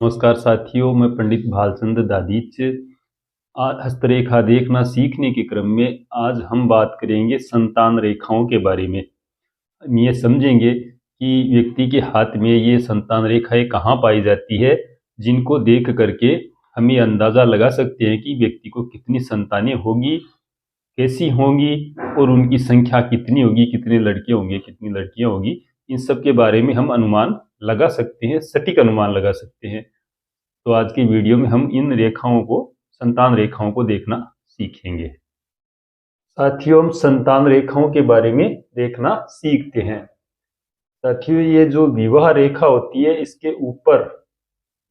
नमस्कार साथियों, मैं पंडित भालचंद्र दादीच। हस्तरेखा देखना सीखने के क्रम में आज हम बात करेंगे संतान रेखाओं के बारे में। हम ये समझेंगे कि व्यक्ति के हाथ में ये संतान रेखाएं कहाँ पाई जाती है, जिनको देख करके हम ये अंदाज़ा लगा सकते हैं कि व्यक्ति को कितनी संतानें होगी, कैसी होंगी और उनकी संख्या कितनी होगी, कितने लड़के होंगे, कितनी लड़कियां होगी। इन सब के बारे में हम अनुमान लगा सकते हैं, सटीक अनुमान लगा सकते हैं। तो आज की वीडियो में हम इन रेखाओं को, संतान रेखाओं को देखना सीखेंगे। साथियों, हम संतान रेखाओं के बारे में देखना सीखते हैं। साथियों, ये जो विवाह रेखा होती है, इसके ऊपर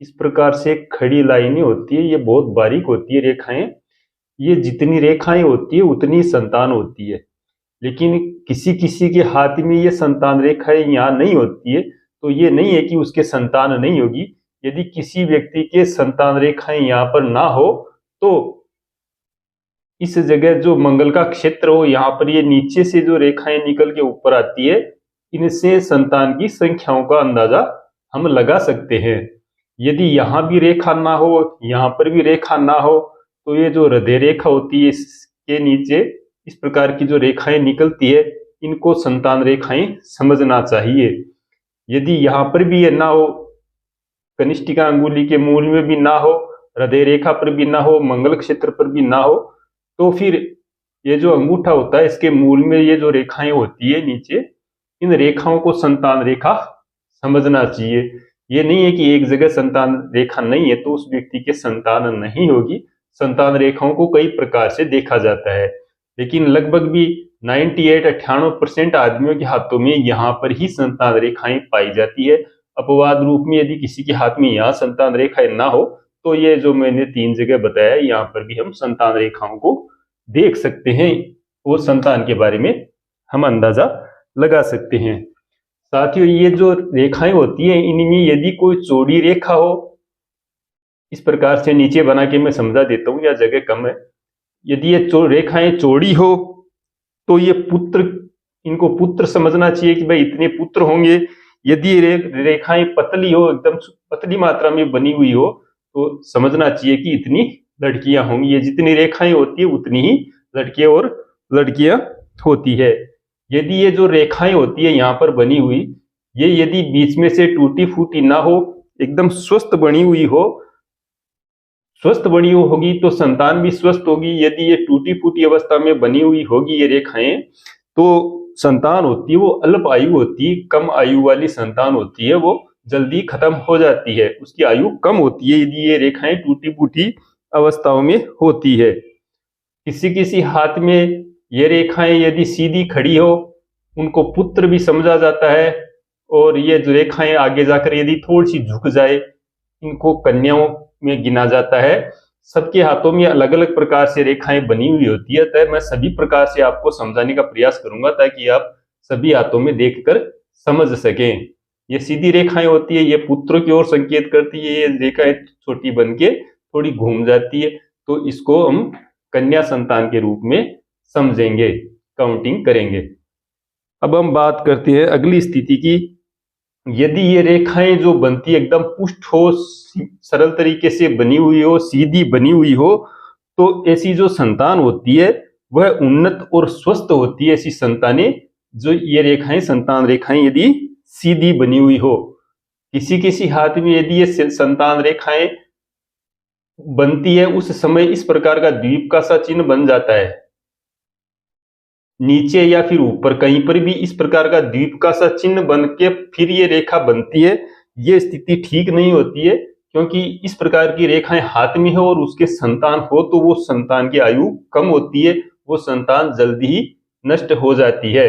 इस प्रकार से खड़ी लाइनें होती है। ये बहुत बारीक होती है रेखाएं। ये जितनी रेखाएं होती है उतनी संतान होती है, लेकिन किसी किसी के हाथ में ये संतान रेखाएं यहाँ नहीं होती है, तो ये नहीं है कि उसके संतान नहीं होगी। यदि किसी व्यक्ति के संतान रेखाएं यहाँ पर ना हो तो इस जगह जो मंगल का क्षेत्र हो, यहाँ पर ये नीचे से जो रेखाएं निकल के ऊपर आती है, इनसे संतान की संख्याओं का अंदाजा हम लगा सकते हैं। यदि यहाँ भी रेखा ना हो, यहाँ पर भी रेखा ना हो, तो ये जो हृदय रेखा होती है, इसके नीचे इस प्रकार की जो रेखाएं निकलती है, इनको संतान रेखाएं समझना चाहिए। यदि यहाँ पर भी ये ना हो, कनिष्ठिका अंगुली के मूल में भी ना हो, हृदय रेखा पर भी ना हो, मंगल क्षेत्र पर भी ना हो, तो फिर ये जो अंगूठा होता है, इसके मूल में ये जो रेखाएं होती है नीचे, इन रेखाओं को संतान रेखा समझना चाहिए। ये नहीं है कि एक जगह संतान रेखा नहीं है तो उस व्यक्ति के संतान नहीं होगी। संतान रेखाओं को कई प्रकार से देखा जाता है, लेकिन लगभग भी 98-98% आदमियों के हाथों में यहाँ पर ही संतान रेखाएं पाई जाती है। अपवाद रूप में यदि किसी के हाथ में यहाँ संतान रेखाएं ना हो, तो ये जो मैंने 3 जगह बताया, यहाँ पर भी हम संतान रेखाओं को देख सकते हैं और संतान के बारे में हम अंदाजा लगा सकते हैं। साथियों, ये जो रेखाएं होती है, इनमें यदि कोई चौड़ी रेखा हो, इस प्रकार से नीचे बना के मैं समझा देता हूँ, या जगह कम है। यदि ये रेखाएं चौड़ी हो तो ये पुत्र, इनको पुत्र समझना चाहिए कि भाई इतने पुत्र होंगे। यदि रेखाएं पतली हो, एकदम पतली मात्रा में बनी हुई हो, तो समझना चाहिए कि इतनी लड़कियां होंगी। ये जितनी रेखाएं होती है उतनी ही लड़के और लड़कियां होती है। यदि ये जो रेखाएं होती है यहाँ पर बनी हुई, ये यदि बीच में से टूटी फूटी ना हो, एकदम स्वस्थ बनी हुई हो, स्वस्थ बनी होगी तो संतान भी स्वस्थ होगी। यदि ये टूटी फूटी अवस्था में बनी हुई होगी ये रेखाएं, तो संतान होती है वो अल्प आयु होती है, कम आयु वाली संतान होती है, वो जल्दी खत्म हो जाती है, उसकी आयु कम होती है यदि ये रेखाएं टूटी फूटी अवस्थाओं में होती है। किसी किसी हाथ में ये रेखाएं यदि सीधी खड़ी हो, उनको पुत्र भी समझा जाता है, और ये जो रेखाएं आगे जाकर यदि थोड़ी सी झुक जाए, इनको कन्याओं में गिना जाता है। सबके हाथों में अलग अलग प्रकार से रेखाएं बनी हुई होती है, तो मैं सभी प्रकार से आपको समझाने का प्रयास करूंगा ताकि आप सभी हाथों में देखकर समझ सकें। ये सीधी रेखाएं होती है, ये पुत्र की ओर संकेत करती है। ये रेखाएं छोटी बन के थोड़ी घूम जाती है, तो इसको हम कन्या संतान के रूप में समझेंगे, काउंटिंग करेंगे। अब हम बात करते हैं अगली स्थिति की। यदि ये रेखाएं जो बनती है एकदम पुष्ट हो, सरल तरीके से बनी हुई हो, सीधी बनी हुई हो, तो ऐसी जो संतान होती है वह उन्नत और स्वस्थ होती है। ऐसी संतानें, जो ये रेखाएं, संतान रेखाएं यदि सीधी बनी हुई हो। किसी किसी हाथ में यदि ये संतान रेखाएं बनती है, उस समय इस प्रकार का द्वीप का सा चिन्ह बन जाता है। नीचे या फिर ऊपर कहीं पर भी इस प्रकार का द्वीप का सा चिन्ह बन के फिर ये रेखा बनती है। ये स्थिति ठीक नहीं होती है, क्योंकि इस प्रकार की रेखाएं हाथ में हो और उसके संतान हो, तो वो संतान की आयु कम होती है, वो संतान जल्दी ही नष्ट हो जाती है।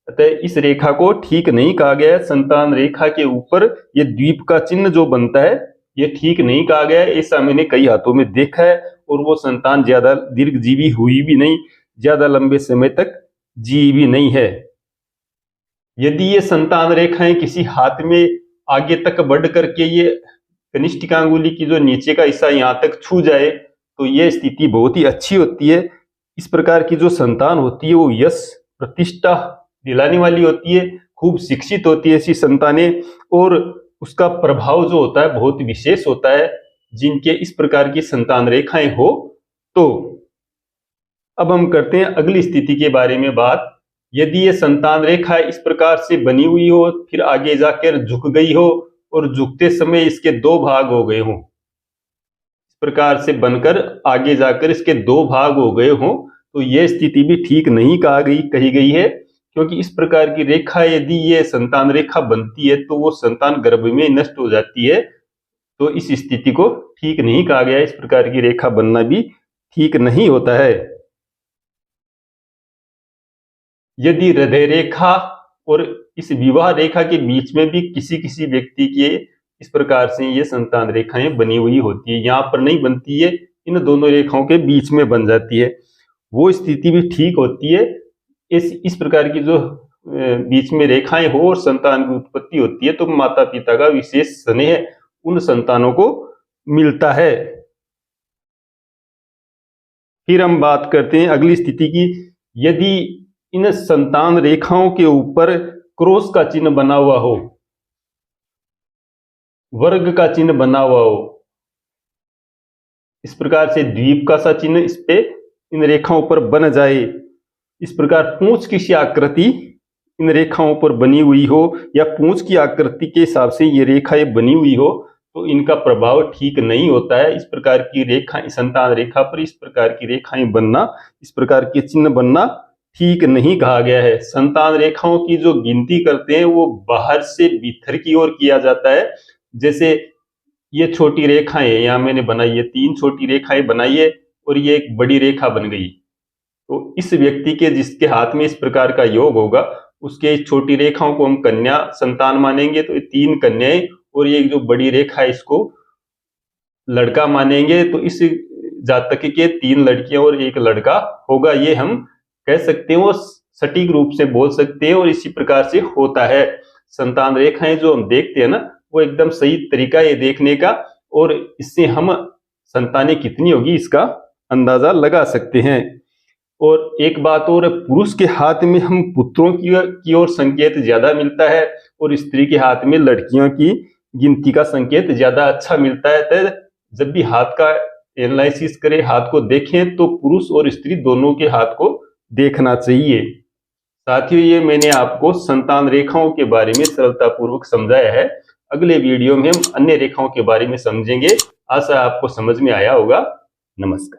अतः इस रेखा को ठीक नहीं कहा गया है। संतान रेखा के ऊपर ये द्वीप का चिन्ह जो बनता है, ये ठीक नहीं कहा गया है। ऐसा मैंने कई हाथों में देखा है, और वो संतान ज्यादा दीर्घजीवी हुई भी नहीं, ज्यादा लंबे समय तक जी भी नहीं है। यदि ये संतान रेखाएं किसी हाथ में आगे तक बढ़ करके ये कनिष्ठिका अंगुली की जो नीचे का हिस्सा यहाँ तक छू जाए, तो ये स्थिति बहुत ही अच्छी होती है। इस प्रकार की जो संतान होती है वो यश प्रतिष्ठा दिलाने वाली होती है, खूब शिक्षित होती है ऐसी संतानें, और उसका प्रभाव जो होता है बहुत विशेष होता है जिनके इस प्रकार की संतान रेखाएं हो तो। अब हम करते हैं अगली स्थिति के बारे में बात। यदि ये संतान रेखा इस प्रकार से बनी हुई हो, फिर आगे जाकर झुक गई हो और झुकते समय इसके दो भाग हो गए हों, इस प्रकार से बनकर आगे जाकर इसके दो भाग हो गए हों, तो यह स्थिति भी ठीक नहीं कही गई है, क्योंकि इस प्रकार की रेखा यदि ये संतान रेखा बनती है तो वो संतान गर्भ में नष्ट हो जाती है। तो इस स्थिति को ठीक नहीं कहा गया है। इस प्रकार की रेखा बनना भी ठीक नहीं होता है। यदि हृदय रेखा और इस विवाह रेखा के बीच में भी किसी किसी व्यक्ति के इस प्रकार से ये संतान रेखाएं बनी हुई होती है, यहाँ पर नहीं बनती है, इन दोनों रेखाओं के बीच में बन जाती है, वो स्थिति भी ठीक होती है। इस प्रकार की जो बीच में रेखाएं हो और संतान की उत्पत्ति होती है तो माता पिता का विशेष स्नेह उन संतानों को मिलता है। फिर हम बात करते हैं अगली स्थिति की। यदि इन संतान रेखाओं के ऊपर क्रॉस का चिन्ह बना हुआ हो, वर्ग का चिन्ह बना हुआ हो, इस प्रकार से द्वीप का सा चिन्ह इस पे इन रेखाओं पर बन जाए, इस प्रकार पूंछ की सी आकृति इन रेखाओं पर बनी हुई हो या पूंछ की आकृति के हिसाब से ये रेखाएं बनी हुई हो, तो इनका प्रभाव ठीक नहीं होता है। इस प्रकार की रेखा संतान रेखा पर इस प्रकार की रेखाएं बनना, इस प्रकार के चिन्ह बनना ठीक नहीं कहा गया है। संतान रेखाओं की जो गिनती करते हैं वो बाहर से भीतर की ओर किया जाता है। जैसे ये छोटी रेखाएं यहाँ मैंने बनाई है, 3 छोटी रेखाएं बनाई है और ये एक बड़ी रेखा बन गई, तो इस व्यक्ति के जिसके हाथ में इस प्रकार का योग होगा उसके छोटी रेखाओं को हम कन्या संतान मानेंगे, तो ये 3 कन्याएं और ये जो बड़ी रेखा है इसको लड़का मानेंगे, तो इस जातक के 3 लड़कियां और 1 लड़का होगा, ये हम कह सकते हैं, वो सटीक रूप से बोल सकते हैं और इसी प्रकार से होता है। संतान रेखाएं जो हम देखते हैं ना वो एकदम सही तरीका है देखने का, और इससे हम संतानें कितनी होगी इसका अंदाजा लगा सकते हैं। और एक बात और, पुरुष के हाथ में हम पुत्रों की ओर संकेत ज्यादा मिलता है और स्त्री के हाथ में लड़कियों की गिनती का संकेत ज्यादा अच्छा मिलता है। तो जब भी हाथ का एनालिसिस करें, हाथ को देखें, तो पुरुष और स्त्री दोनों के हाथ को देखना चाहिए। साथियों, ये मैंने आपको संतान रेखाओं के बारे में सरलतापूर्वक समझाया है। अगले वीडियो में हम अन्य रेखाओं के बारे में समझेंगे। आशा आपको समझ में आया होगा। नमस्कार।